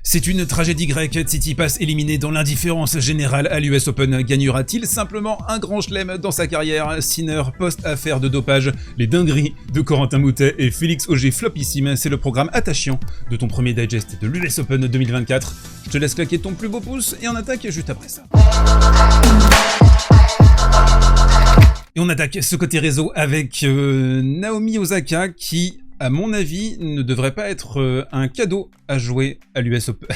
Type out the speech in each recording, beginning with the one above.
C'est une tragédie grecque, Tsitsipas éliminé dans l'indifférence générale à l'US Open. Gagnera-t-il simplement un grand chelem dans sa carrière? Sinner post-affaire de dopage, les dingueries de Corentin Moutet et Félix Auger flopissime, c'est le programme attachant de ton premier digest de l'US Open 2024. Je te laisse claquer ton plus beau pouce et on attaque juste après ça. Et on attaque ce côté réseau avec Naomi Osaka qui, à mon avis, ne devrait pas être un cadeau à jouer à l'US Open.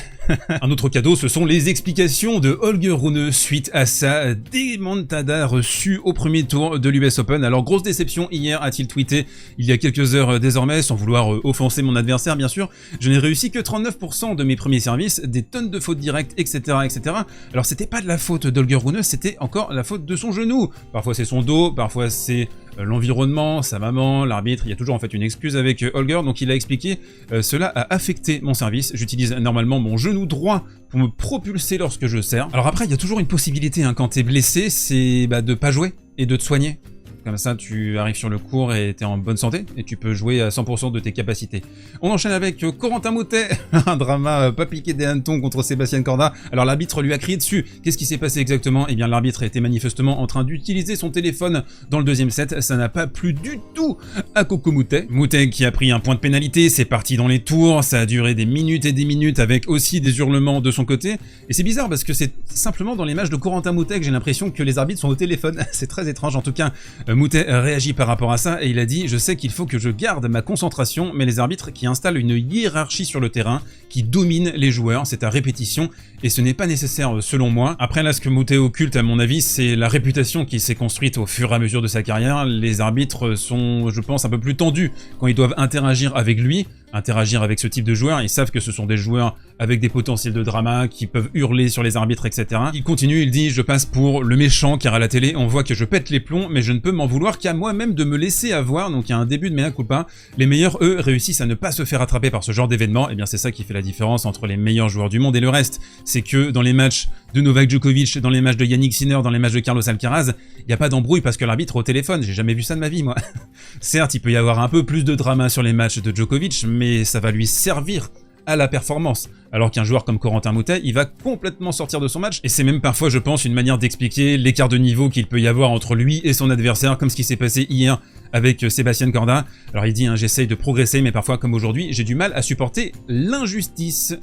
Un autre cadeau, ce sont les explications de Holger Rune suite à sa démontada reçue au premier tour de l'US Open. Alors, grosse déception hier, a-t-il tweeté il y a quelques heures désormais, sans vouloir offenser mon adversaire bien sûr. Je n'ai réussi que 39% de mes premiers services, des tonnes de fautes directes, etc. etc. Alors, c'était pas de la faute d'Holger Rune, c'était encore la faute de son genou. Parfois c'est son dos, parfois c'est l'environnement, sa maman, l'arbitre, il y a toujours en fait une excuse avec Holger, donc il a expliqué cela a affecté mon service, j'utilise normalement mon genou droit pour me propulser lorsque je sers. Alors après il y a toujours une possibilité quand t'es blessé, c'est de pas jouer et de te soigner. Comme ça, tu arrives sur le court et t'es en bonne santé et tu peux jouer à 100% de tes capacités. On enchaîne avec Corentin Moutet, un drama pas piqué des hannetons contre Sébastien Corda. Alors l'arbitre lui a crié dessus. Qu'est-ce qui s'est passé exactement? Eh bien l'arbitre était manifestement en train d'utiliser son téléphone dans le deuxième set. Ça n'a pas plu du tout à Coco Moutet. Moutet qui a pris un point de pénalité, c'est parti dans les tours, ça a duré des minutes et des minutes avec aussi des hurlements de son côté. Et c'est bizarre parce que c'est simplement dans les matchs de Corentin Moutet que j'ai l'impression que les arbitres sont au téléphone. C'est très étrange en tout cas. Moutet réagit par rapport à ça et il a dit « Je sais qu'il faut que je garde ma concentration, mais les arbitres qui installent une hiérarchie sur le terrain, qui dominent les joueurs, c'est à répétition et ce n'est pas nécessaire selon moi. » Après là, ce que Moutet occulte à mon avis, c'est la réputation qui s'est construite au fur et à mesure de sa carrière. Les arbitres sont, je pense, un peu plus tendus quand ils doivent interagir avec lui, interagir avec ce type de joueurs. Ils savent que ce sont des joueurs avec des potentiels de drama, qui peuvent hurler sur les arbitres, etc. Il continue, il dit « Je passe pour le méchant car à la télé, on voit que je pète les plombs, mais je ne peux m'en vouloir qu'à moi-même de me laisser avoir. » Donc il y a un début de mea culpa. Les meilleurs, eux, réussissent à ne pas se faire attraper par ce genre d'événement. Et bien c'est ça qui fait la différence entre les meilleurs joueurs du monde et le reste. C'est que dans les matchs de Novak Djokovic, dans les matchs de Yannick Sinner, dans les matchs de Carlos Alcaraz, il n'y a pas d'embrouille parce que l'arbitre est au téléphone. J'ai jamais vu ça de ma vie, moi. Certes, il peut y avoir un peu plus de drama sur les matchs de Djokovic, mais ça va lui servir à la performance. Alors qu'un joueur comme Corentin Moutet, il va complètement sortir de son match, et c'est même parfois, je pense, une manière d'expliquer l'écart de niveau qu'il peut y avoir entre lui et son adversaire, comme ce qui s'est passé hier avec Sébastien Corda. Alors il dit, j'essaye de progresser, mais parfois, comme aujourd'hui, j'ai du mal à supporter l'injustice.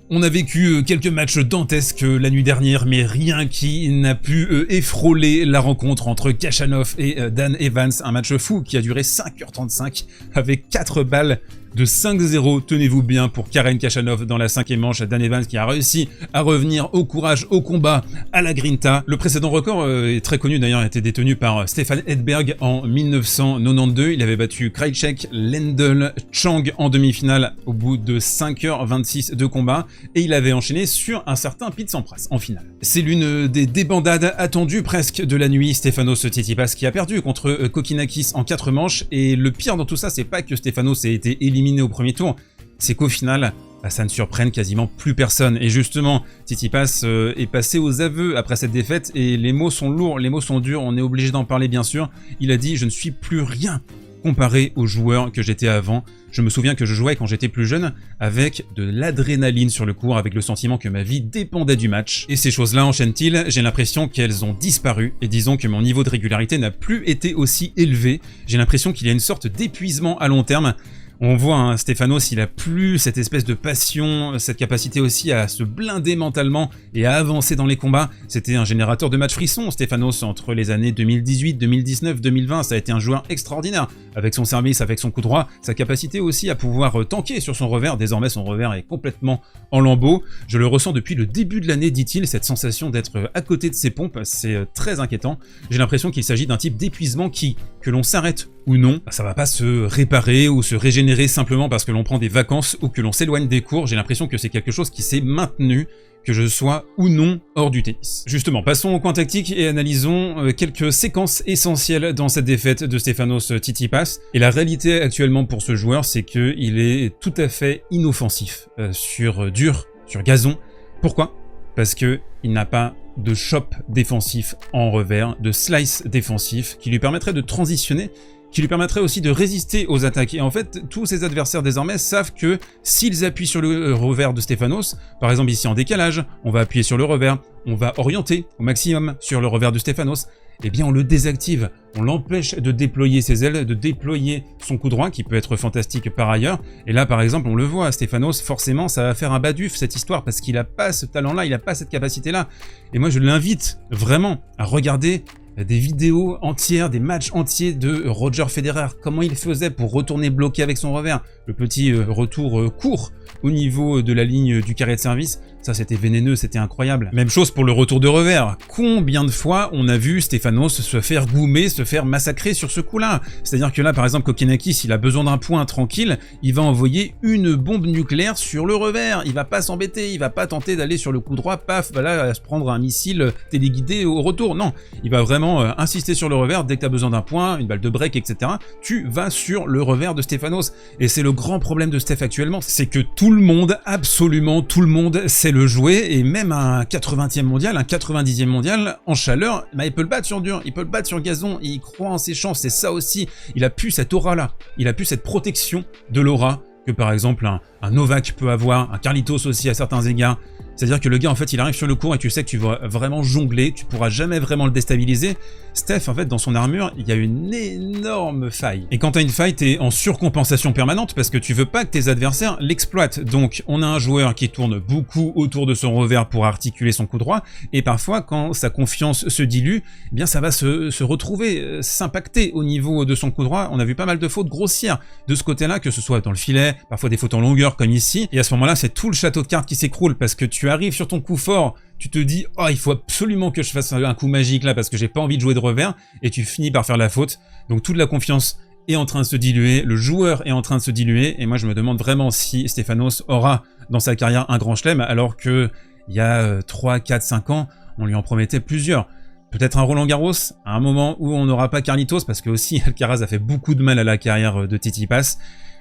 On a vécu quelques matchs dantesques la nuit dernière, mais rien qui n'a pu effroler la rencontre entre Khachanov et Dan Evans. Un match fou qui a duré 5h35 avec 4 balles de 5-0, tenez-vous bien, pour Karen Khachanov dans la 5e manche. Dan Evans qui a réussi à revenir au courage, au combat, à la grinta. Le précédent record est très connu d'ailleurs, a été détenu par Stefan Edberg en 1992. Il avait battu Krajicek, Lendl, Chang en demi-finale au bout de 5h26 de combat. Et il avait enchaîné sur un certain Pete Sampras en finale. C'est l'une des débandades attendues presque de la nuit. Stefanos Tsitsipas qui a perdu contre Kokkinakis en 4 manches. Et le pire dans tout ça, c'est pas que Stefanos ait été éliminé au premier tour, c'est qu'au final, ça ne surprenne quasiment plus personne. Et justement, Tsitsipas est passé aux aveux après cette défaite et les mots sont lourds, les mots sont durs, on est obligé d'en parler bien sûr. Il a dit « Je ne suis plus rien comparé aux joueurs que j'étais avant. Je me souviens que je jouais quand j'étais plus jeune avec de l'adrénaline sur le court, avec le sentiment que ma vie dépendait du match. Et ces choses-là, enchaînent-ils, j'ai l'impression qu'elles ont disparu. Et disons que mon niveau de régularité n'a plus été aussi élevé. J'ai l'impression qu'il y a une sorte d'épuisement à long terme. » On voit, Stefanos, il a plus cette espèce de passion, cette capacité aussi à se blinder mentalement et à avancer dans les combats. C'était un générateur de matchs frissons, Stefanos, entre les années 2018, 2019, 2020. Ça a été un joueur extraordinaire, avec son service, avec son coup droit, sa capacité aussi à pouvoir tanker sur son revers. Désormais, son revers est complètement en lambeaux. Je le ressens depuis le début de l'année, dit-il, cette sensation d'être à côté de ses pompes, c'est très inquiétant. J'ai l'impression qu'il s'agit d'un type d'épuisement qui, que l'on s'arrête ou non, ça va pas se réparer ou se régénérer simplement parce que l'on prend des vacances ou que l'on s'éloigne des cours. J'ai l'impression que c'est quelque chose qui s'est maintenu, que je sois ou non hors du tennis. Justement, passons au coin tactique et analysons quelques séquences essentielles dans cette défaite de Stefanos Tsitsipas. Et la réalité actuellement pour ce joueur, c'est qu'il est tout à fait inoffensif sur dur, sur gazon. Pourquoi? Parce que il n'a pas de chop défensif en revers, de slice défensif qui lui permettrait de transitionner qui lui permettrait aussi de résister aux attaques. Et en fait, tous ses adversaires désormais savent que s'ils appuient sur le revers de Stéphanos, par exemple ici en décalage, on va appuyer sur le revers, on va orienter au maximum sur le revers de Stéphanos, eh bien on le désactive, on l'empêche de déployer ses ailes, de déployer son coup droit, qui peut être fantastique par ailleurs. Et là par exemple, on le voit, Stéphanos, forcément ça va faire un baduf cette histoire, parce qu'il n'a pas ce talent-là, il n'a pas cette capacité-là. Et moi je l'invite vraiment à regarder des vidéos entières, des matchs entiers de Roger Federer, comment il faisait pour retourner bloqué avec son revers, le petit retour court au niveau de la ligne du carré de service, ça c'était vénéneux, c'était incroyable. Même chose pour le retour de revers, combien de fois on a vu Stéphanos se faire goumer, se faire massacrer sur ce coup-là. C'est-à-dire que là par exemple Kokkinakis, s'il a besoin d'un point tranquille, il va envoyer une bombe nucléaire sur le revers, il va pas s'embêter, il va pas tenter d'aller sur le coup droit, paf, voilà, se prendre un missile téléguidé au retour, non, il va vraiment insister sur le revers. Dès que tu as besoin d'un point, une balle de break, etc., tu vas sur le revers de Stéphanos. Et c'est le grand problème de Steph actuellement, c'est que tout le monde, absolument tout le monde, sait le jouer, et même un 80e mondial, un 90e mondial, en chaleur, bah, il peut le battre sur dur, il peut le battre sur gazon, il croit en ses chances, c'est ça aussi, il a plus cette aura-là, il a plus cette protection de l'aura que par exemple un Novak peut avoir, un Carlitos aussi à certains égards. C'est-à-dire que le gars, en fait, il arrive sur le court et tu sais que tu vas vraiment jongler, tu pourras jamais vraiment le déstabiliser. Steph, en fait, dans son armure, il y a une énorme faille. Et quand t'as une faille, t'es en surcompensation permanente parce que tu veux pas que tes adversaires l'exploitent. Donc, on a un joueur qui tourne beaucoup autour de son revers pour articuler son coup droit, et parfois, quand sa confiance se dilue, eh bien, ça va se retrouver, s'impacter au niveau de son coup droit. On a vu pas mal de fautes grossières de ce côté-là, que ce soit dans le filet, parfois des fautes en longueur comme ici, et à ce moment-là, c'est tout le château de cartes qui s'écroule parce que tu arrives sur ton coup fort, tu te dis « Oh, il faut absolument que je fasse un coup magique là parce que j'ai pas envie de jouer de revers » et tu finis par faire la faute. Donc toute la confiance est en train de se diluer, le joueur est en train de se diluer, et moi je me demande vraiment si Stéphanos aura dans sa carrière un grand chelem, alors que il y a 3, 4, 5 ans, on lui en promettait plusieurs. Peut-être un Roland-Garros, à un moment où on n'aura pas Carlitos, parce que aussi Alcaraz a fait beaucoup de mal à la carrière de Tsitsipas.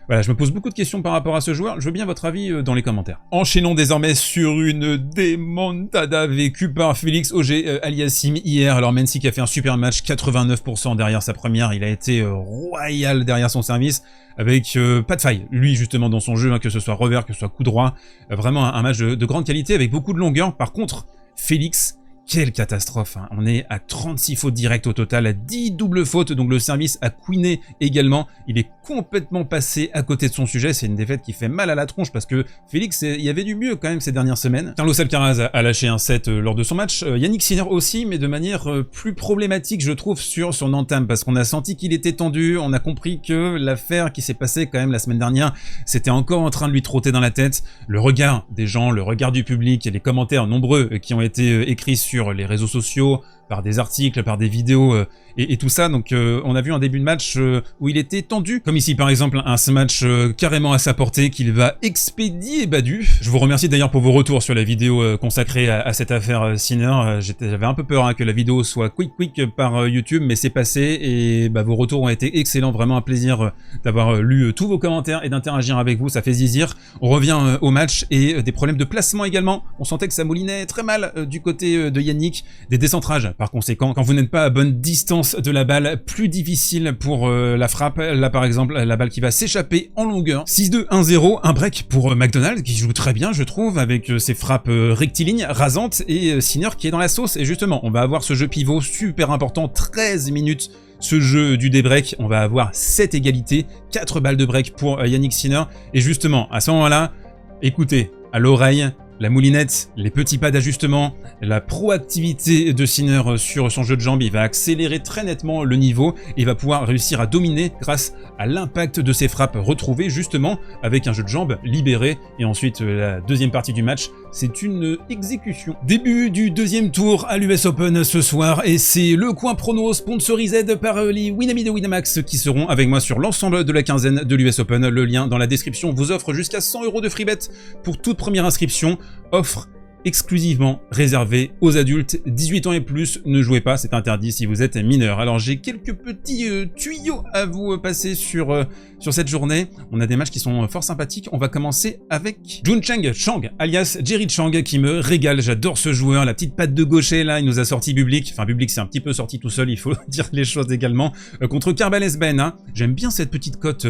Voilà, je me pose beaucoup de questions par rapport à ce joueur, je veux bien votre avis dans les commentaires. Enchaînons désormais sur une démontada vécue par Félix Auger-Aliassime hier. Alors Mensik a fait un super match, 89% derrière sa première, il a été royal derrière son service, avec pas de faille, lui justement dans son jeu, hein, que ce soit revers, que ce soit coup droit, vraiment un match de grande qualité avec beaucoup de longueur. Par contre, Félix, quelle catastrophe, hein. On est à 36 fautes directes au total, à 10 doubles fautes, donc le service a queené également. Il est complètement passé à côté de son sujet, c'est une défaite qui fait mal à la tronche parce que Félix, il y avait du mieux quand même ces dernières semaines. Carlos Alcaraz a lâché un set lors de son match, Yannick Sinner aussi, mais de manière plus problématique je trouve sur son entame, parce qu'on a senti qu'il était tendu, on a compris que l'affaire qui s'est passée quand même la semaine dernière, c'était encore en train de lui trotter dans la tête. Le regard des gens, le regard du public et les commentaires nombreux qui ont été écrits sur les réseaux sociaux, par des articles, par des vidéos et tout ça. Donc on a vu un début de match où il était tendu, comme ici par exemple un match carrément à sa portée qu'il va expédier Badu. Je vous remercie d'ailleurs pour vos retours sur la vidéo consacrée à cette affaire Sinner. J'avais un peu peur hein, que la vidéo soit quick par YouTube, mais c'est passé et bah, vos retours ont été excellents, vraiment un plaisir d'avoir lu tous vos commentaires et d'interagir avec vous, ça fait zizir. On revient au match et des problèmes de placement également. On sentait que ça moulinait très mal du côté de Yannick, des décentrages. Par conséquent, quand vous n'êtes pas à bonne distance de la balle, plus difficile pour la frappe. Là par exemple, la balle qui va s'échapper en longueur. 6-2, 1-0, un break pour McDonald qui joue très bien je trouve, avec ses frappes rectilignes, rasantes, et Sinner qui est dans la sauce. Et justement, on va avoir ce jeu pivot super important, 13 minutes. Ce jeu du débreak, on va avoir 7 égalités, 4 balles de break pour Yannick Sinner. Et justement, à ce moment-là, écoutez, à l'oreille, la moulinette, les petits pas d'ajustement, la proactivité de Sinner sur son jeu de jambes, il va accélérer très nettement le niveau et va pouvoir réussir à dominer grâce à l'impact de ses frappes retrouvées justement avec un jeu de jambes libéré. Et ensuite la deuxième partie du match, c'est une exécution. Début du deuxième tour à l'US Open ce soir, et c'est le coin prono sponsorisé par les Winamax de Winamax qui seront avec moi sur l'ensemble de la quinzaine de l'US Open. Le lien dans la description vous offre jusqu'à 100 € de free bet pour toute première inscription. Offre exclusivement réservé aux adultes. 18 ans et plus, ne jouez pas, c'est interdit si vous êtes mineur. Alors j'ai quelques petits tuyaux à vous passer sur cette journée. On a des matchs qui sont fort sympathiques. On va commencer avec Juncheng Chang, alias Jerry Chang, qui me régale. J'adore ce joueur, la petite patte de gaucher là, il nous a sorti Bublik. Enfin Bublik c'est un petit peu sorti tout seul, il faut dire les choses également. Contre Karbales Ben, hein. J'aime bien cette petite cote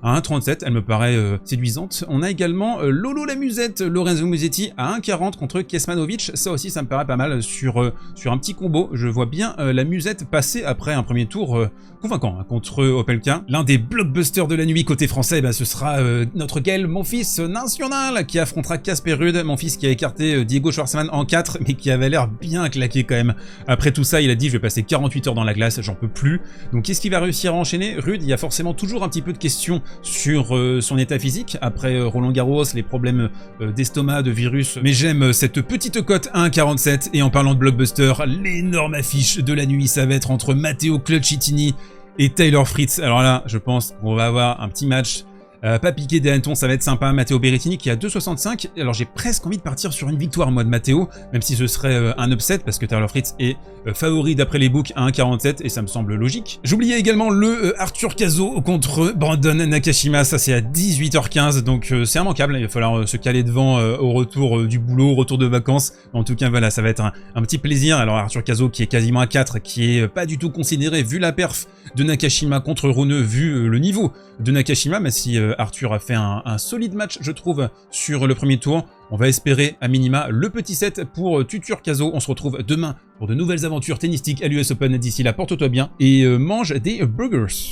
à 1,37, elle me paraît séduisante. On a également Lolo la Musette, Lorenzo Musetti à 1,40 contre Kesmanovic. Ça aussi ça me paraît pas mal sur un petit combo. Je vois bien la Musette passer après un premier tour convaincant hein, contre Opelka. L'un des blockbusters de la nuit côté français, ce sera notre Gaël Monfils national qui affrontera Casper Ruud. Monfils qui a écarté Diego Schwartzmann en 4 mais qui avait l'air bien claqué quand même. Après tout ça il a dit je vais passer 48 heures dans la glace, j'en peux plus. Donc qu'est-ce qu'il va réussir à enchaîner? Ruud, il y a forcément toujours un petit peu de questions sur son état physique après Roland Garros, les problèmes d'estomac, de virus, mais j'aime cette petite cote à 1,47. Et en parlant de blockbuster, l'énorme affiche de la nuit, ça va être entre Matteo Cluccittini et Taylor Fritz. Alors là, je pense qu'on va avoir un petit match pas piqué des hannetons, ça va être sympa. Matteo Berrettini qui a 2,65. Alors j'ai presque envie de partir sur une victoire moi de Matteo, même si ce serait un upset parce que Taylor Fritz est favori d'après les books à 1,47 et ça me semble logique. J'oubliais également le Arthur Cazot contre Brandon Nakashima, ça c'est à 18h15 donc c'est immanquable, il va falloir se caler devant au retour du boulot, au retour de vacances. En tout cas voilà, ça va être un petit plaisir. Alors Arthur Cazot qui est quasiment à 4, qui est pas du tout considéré vu la perf de Nakashima contre Runeux, vu le niveau de Nakashima, mais si Arthur a fait un solide match je trouve sur le premier tour. On va espérer à minima le petit set pour Tutur Cazot. On se retrouve demain pour de nouvelles aventures tennistiques à l'US Open. D'ici là, porte-toi bien et mange des burgers.